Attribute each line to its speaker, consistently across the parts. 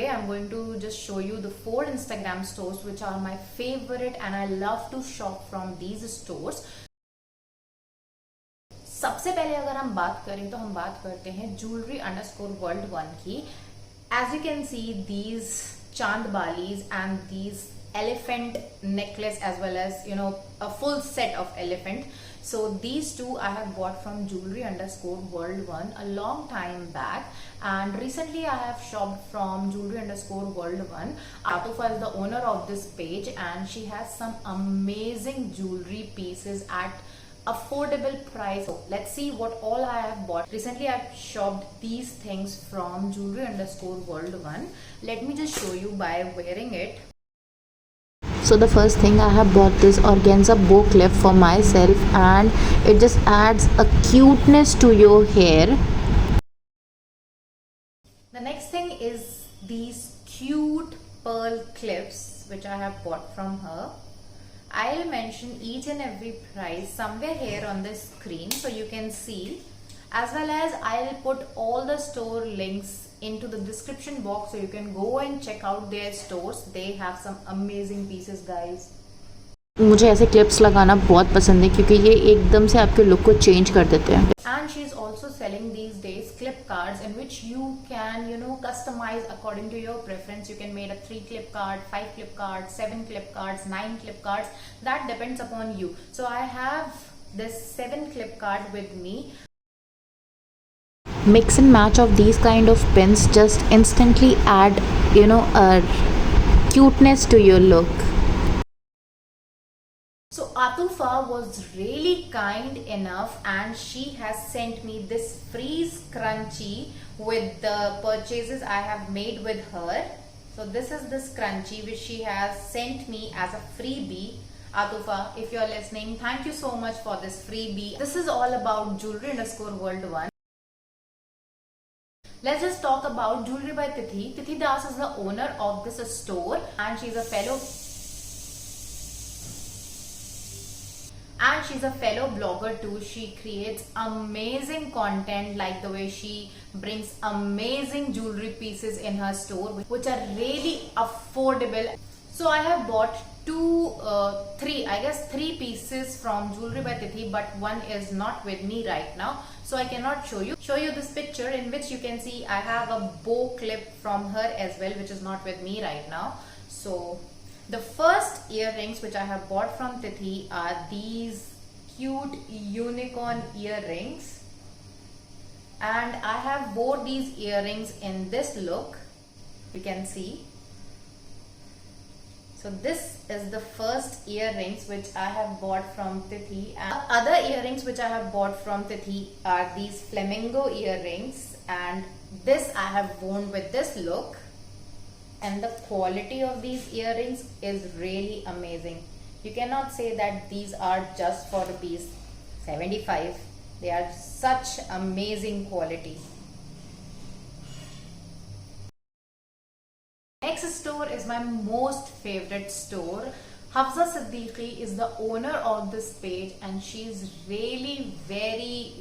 Speaker 1: today I'm going to just show you the 4 Instagram stores which are my favorite and I love to shop from these stores. सबसे पहले अगर हम बात करें तो हम बात करते हैं jewelry_world1 की. As you can see, these chand balis and these elephant necklace as well as a full set of elephant. So these two I have bought from jewelry_world1 a long time back, and recently I have shopped from jewelry_world1. Atufa is the owner of this page and she has some amazing jewelry pieces at affordable price. So let's see what all I have bought. Recently I've shopped these things from jewelry_world1. Let me just show you by wearing it.
Speaker 2: So the first thing, I have bought this organza bow clip for myself and it just adds a cuteness to your hair.
Speaker 1: The next thing is these cute pearl clips which I have bought from her. I'll mention each and every price somewhere here on the screen so you can see, as well as I'll put all the store links into the description box so you can go and check out their stores. They have some amazing pieces, guys.
Speaker 2: मुझे ऐसे clips लगाना बहुत पसंद है क्योंकि ये एकदम से आपके लुक को चेंज कर देते हैं.
Speaker 1: And she's also selling these days clip cards in which you can customize according to your preference. You can make a 3 clip card, 5 clip cards, 7 clip cards, 9 clip cards. That depends upon you. So I have this 7 clip card with me.
Speaker 2: Mix and match of these kind of pins just instantly add a cuteness to your look.
Speaker 1: So Atufa was really kind enough and she has sent me this free scrunchie with the purchases I have made with her. So this is the scrunchie which she has sent me as a freebie. Atufa, if you are listening, thank you so much for this freebie. This is all about jewelry_world1. Let's just talk about Jewelry by Tithi. Tithi Das is the owner of this store and she's a fellow blogger too. She creates amazing content, like the way she brings amazing jewelry pieces in her store which are really affordable. So I have bought three pieces from Jewelry by Tithi, but one is not with me right now, so I cannot show you this picture in which you can see I have a bow clip from her as well, which is not with me right now. So the first earrings which I have bought from Tithi are these cute unicorn earrings, and I have wore these earrings in this look, you can see. So this is the first earrings which I have bought from Tithi. And other earrings which I have bought from Tithi are these flamingo earrings, and this I have worn with this look. And the quality of these earrings is really amazing. You cannot say that these are just for rupees 75. They are such amazing quality. Next store is my most favorite store. Hafsa Siddiqui is the owner of this page and she is really very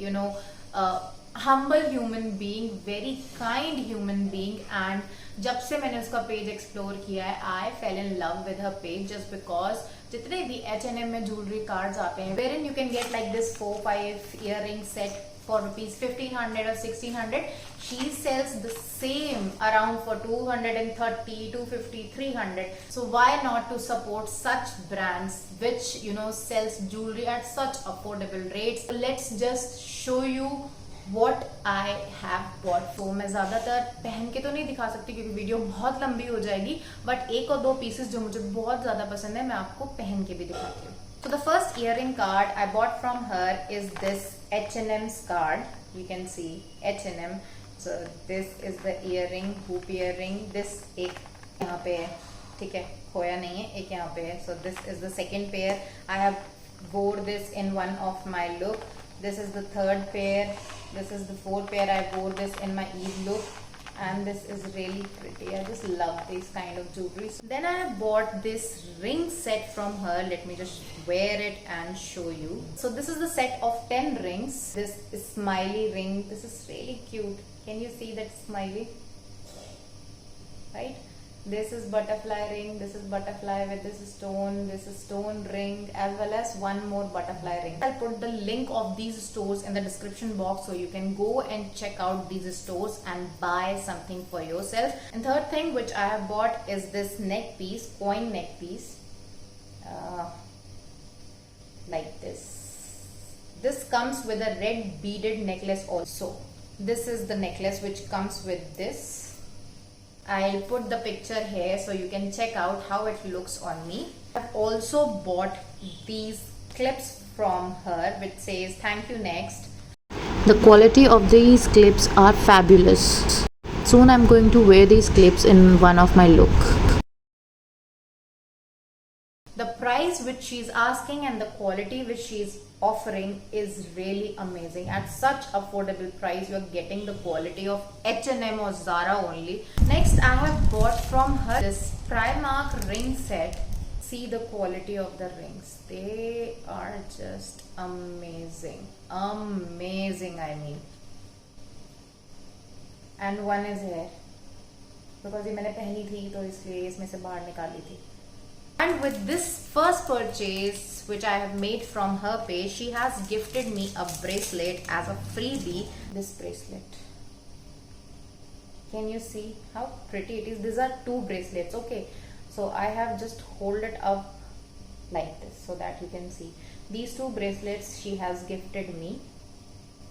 Speaker 1: humble human being, very kind human being, and जब से मैंने उसका page explore किया है I fell in love with her page just because जितने भी H&M में jewelry cards आते हैं wherein you can get like this 4-5 earring set for rupees 1500 or 1600, she sells the same around for 230, 250, 300. So why not to support such brands which sells jewelry at such affordable rates. So let's just show you what I have bought. तो मैं ज़्यादातर पहन के तो नहीं दिखा सकती क्योंकि वीडियो बहुत लंबी हो जाएगी, बट एक और दो पीसेस जो मुझे बहुत ज़्यादा पसंद है मैं आपको पहन के भी दिखाती हूँ. So the first earring card I bought from her is this H&M's card. You can see H&M. So this is the earring, hoop earring. This एक यहाँ पे है, ठीक है, खोया नहीं है, एक यहाँ पे है. So this is the second pair. I have wore this in one of my look. This is the third pair. This is the fourth pair. I wore this in my Eid look. And this is really pretty. I just love these kind of jewelry. Then I have bought this ring set from her. Let me just wear it and show you. So this is the set of 10 rings. This is smiley ring. This is really cute. Can you see that smiley? right? This is butterfly ring, this is butterfly with this is stone ring, as well as one more butterfly ring. I'll put the link of these stores in the description box so you can go and check out these stores and buy something for yourself. And third thing which I have bought is this neck piece, coin neck piece, like this. This comes with a red beaded necklace also. This is the necklace which comes with this. I'll put the picture here so you can check out how it looks on me. I've also bought these clips from her which says thank you next.
Speaker 2: The quality of these clips are fabulous. Soon I'm going to wear these clips in one of my look.
Speaker 1: The price which she's asking and the quality which she's offering is really amazing. At such affordable price, you're getting the quality of H&M or Zara only. Next, I have bought from her this Primark ring set. See the quality of the rings. They are just amazing. Amazing, I mean. And one is here. Because ये मैंने पहनी थी तो इसलिए इसमें से बाहर निकाली थी. And with this first purchase which I have made from her page, she has gifted me a bracelet as a freebie. This bracelet. Can you see how pretty it is? These are two bracelets, okay. So I have just hold it up like this so that you can see. These two bracelets she has gifted me.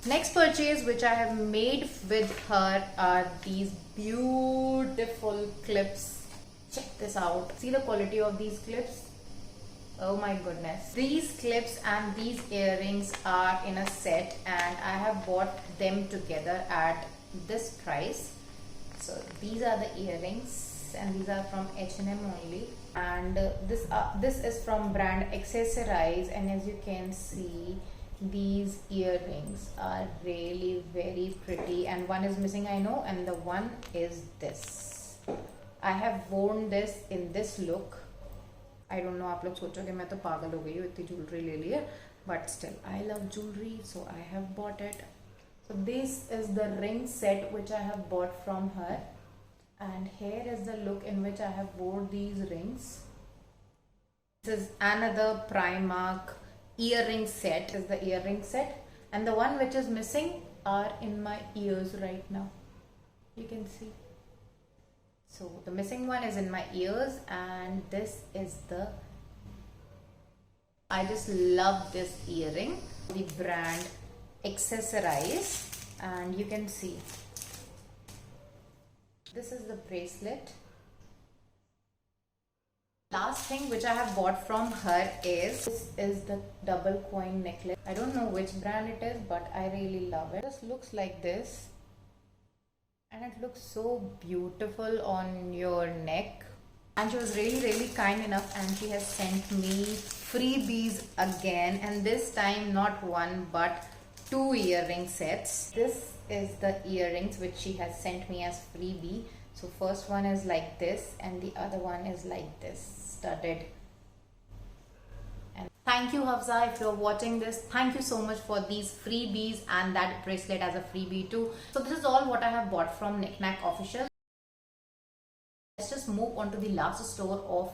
Speaker 1: Next purchase which I have made with her are these beautiful clips. Check this out. See the quality of these clips. Oh my goodness. These clips and these earrings are in a set and I have bought them together at this price. So these are the earrings and these are from H&M only. And this is from brand Accessorize, and as you can see, these earrings are really very pretty, and one is missing I know, and the one is this. I have worn this in this look. I don't know, आप लोग सोचोगे मैं तो पागल हो गई हूँ इतनी jewelry ले ली है, but still I love jewelry, so I have bought it. So this is the ring set which I have bought from her, and here is the look in which I have worn these rings. This is another Primark earring set. This is the earring set, and the one which is missing are in my ears right now. You can see. So the missing one is in my ears, and this is the, I just love this earring, the brand Accessorize, and you can see this is the bracelet. Last thing which I have bought from her is this is the double coin necklace. I don't know which brand it is, but I really love it. It just looks like this. And it looks so beautiful on your neck. And she was really kind enough, and she has sent me freebies again, and this time not one but two earring sets. This is the earrings which she has sent me as freebie. So first one is like this and the other one is like this, studded. And thank you Hafsa, if you're watching this, thank you so much for these freebies and that bracelet as a freebie too. So this is all what I have bought from Knickknack Official. Let's just move on to the last store of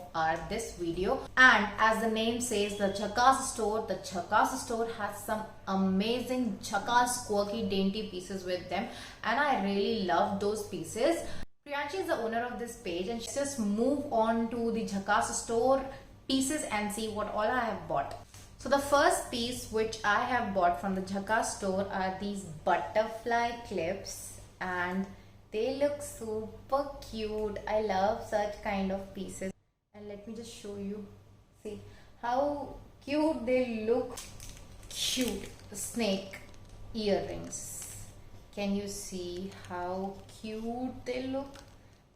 Speaker 1: this video, and as the name says, the Jhakass store. The Jhakass store has some amazing Jhakass quirky dainty pieces with them, and I really love those pieces. Priyanshi is the owner of this page, and let's just move on to the Jhakass store pieces and see what all I have bought. So the first piece which I have bought from the Jhakass store are these butterfly clips, and they look super cute. I love such kind of pieces. And let me just show you. See how cute they look. Cute snake earrings. Can you see how cute they look?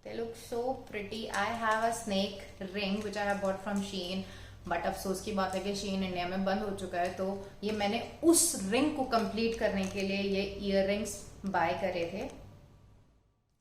Speaker 1: They look so pretty. I have a snake ring which I have bought from Shein. But अफसोस की बात है कि शीन India में बंद हो चुका है, तो ये मैंने उस रिंग को कंप्लीट करने के लिए ये इयररिंग्स बाय करे थे.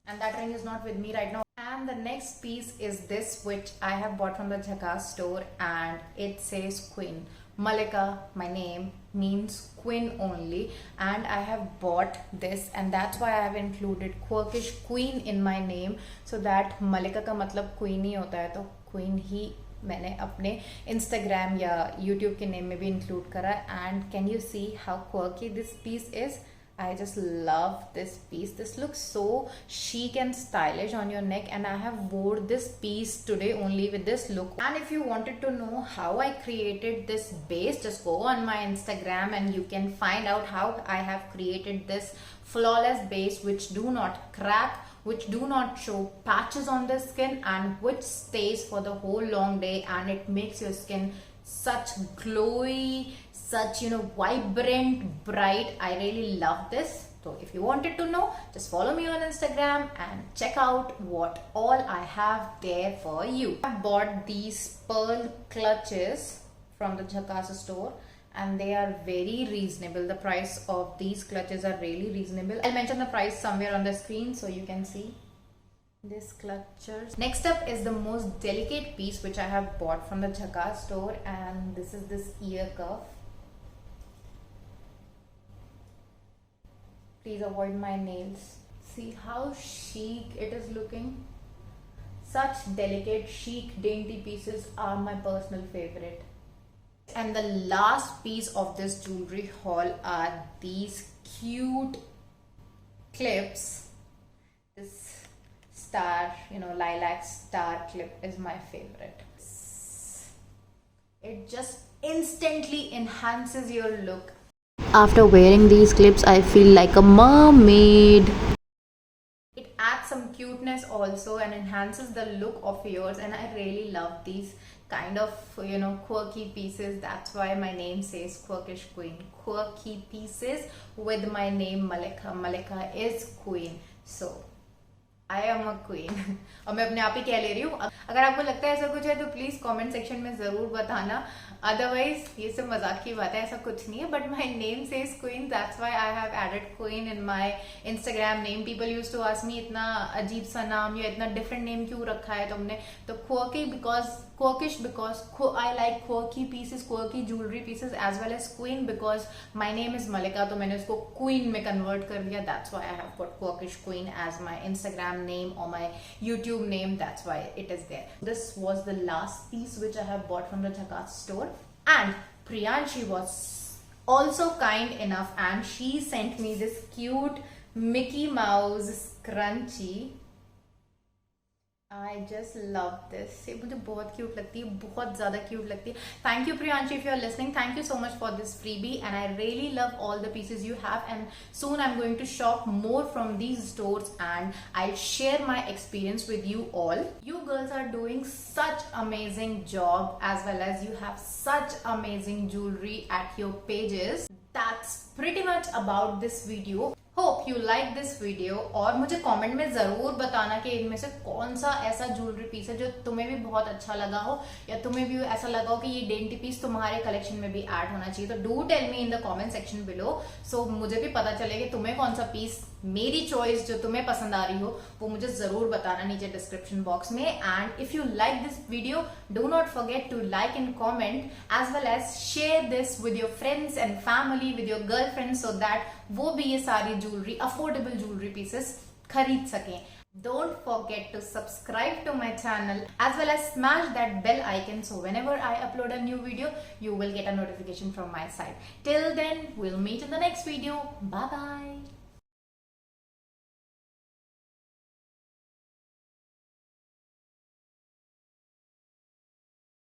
Speaker 1: And that ring is not with me right now. And the next piece is this which I have bought from the Jhakass store, and it says Queen. Malika, my name, means queen only, and I have bought this, and that's why I have included Quirkish queen in my name, so that Malika का मतलब queen ही होता है, तो queen ही मैंने अपने Instagram या YouTube के name में भी include करा. And can you see how quirky this piece is? I just love this piece. This looks so chic and stylish on your neck, and I have wore this piece today only with this look. And if you wanted to know how I created this base, just go on my Instagram and you can find out how I have created this flawless base which do not crack, which do not show patches on the skin, and which stays for the whole long day, and it makes your skin such glowy, such vibrant, bright. I really love this. So if you wanted to know, just follow me on Instagram and check out what all I have there for you. I bought these pearl clutches from the Jhakass store, and they are very reasonable. The price of these clutches are really reasonable. I'll mention the price somewhere on the screen so you can see this clutches. Next up is the most delicate piece which I have bought from the Jhakass store, and this is this ear cuff. Please avoid my nails. See how chic it is looking. Such delicate, chic, dainty pieces are my personal favorite. And the last piece of this jewelry haul are these cute clips. This star, lilac star clip is my favorite. It just instantly enhances your look.
Speaker 2: After wearing these clips, I feel like a mermaid.
Speaker 1: It adds some cuteness also and enhances the look of yours, and I really love these kind of quirky pieces. That's why my name says Quirkish Queen. Quirky pieces with my name Malika. Malika is queen, so I am a queen. और मैं अपने आप ही कह ले रही हूँ. अगर आपको लगता है ऐसा कुछ है तो प्लीज कमेंट सेक्शन में जरूर बताना. अदरवाइज ये सब मजाक की बात है, ऐसा कुछ नहीं है. But my name says queen, that's why I have added queen in my Instagram name. People use to ask me इतना अजीब सा नाम या इतना डिफरेंट नेम क्यों रखा है तुमने. तो quirkish because I like quirky pieces, quirky jewelry pieces, as well as queen because my name is Malika, तो मैंने उसको queen में convert कर दिया. That's why I have got Quirkish Queen as my Instagram name or my YouTube name. That's why it is there. This was the last piece which I have bought from the Jhakass store, and Priyanshi was also kind enough and she sent me this cute Mickey Mouse scrunchie. I just love this. ये मुझे बहुत cute लगती है, बहुत ज़्यादा cute लगती है. Thank you Priyanshi if you are listening. Thank you so much for this freebie, and I really love all the pieces you have, and soon I'm going to shop more from these stores and I'll share my experience with you all. You girls are doing such amazing job, as well as you have such amazing jewelry at your pages. That's pretty much about this video. Hope you like this video, और मुझे comment में जरूर बताना कि इनमें से कौन सा ऐसा ज्वेलरी पीस है जो तुम्हें भी बहुत अच्छा लगा हो, या तुम्हें भी ऐसा लगा हो कि ये डेंटी पीस तुम्हारे कलेक्शन में भी ऐड होना चाहिए. तो do tell me in the comment section below, so मुझे भी पता चले कि तुम्हें कौन सा पीस, मेरी चॉइस जो तुम्हें पसंद आ रही हो, वो मुझे जरूर बताना नीचे डिस्क्रिप्शन बॉक्स में. And if you like this video, do not forget to like and comment, as well as share this with your friends and family, with your girlfriend, so that वो भी ये सारी ज्वेलरी, अफोर्डेबल ज्वेलरी पीसेस खरीद सकें. Don't forget to subscribe to my channel, as well as smash that bell icon, so whenever I upload a new video, you will get a notification from my side. Till then, we'll meet in the next video. Bye bye.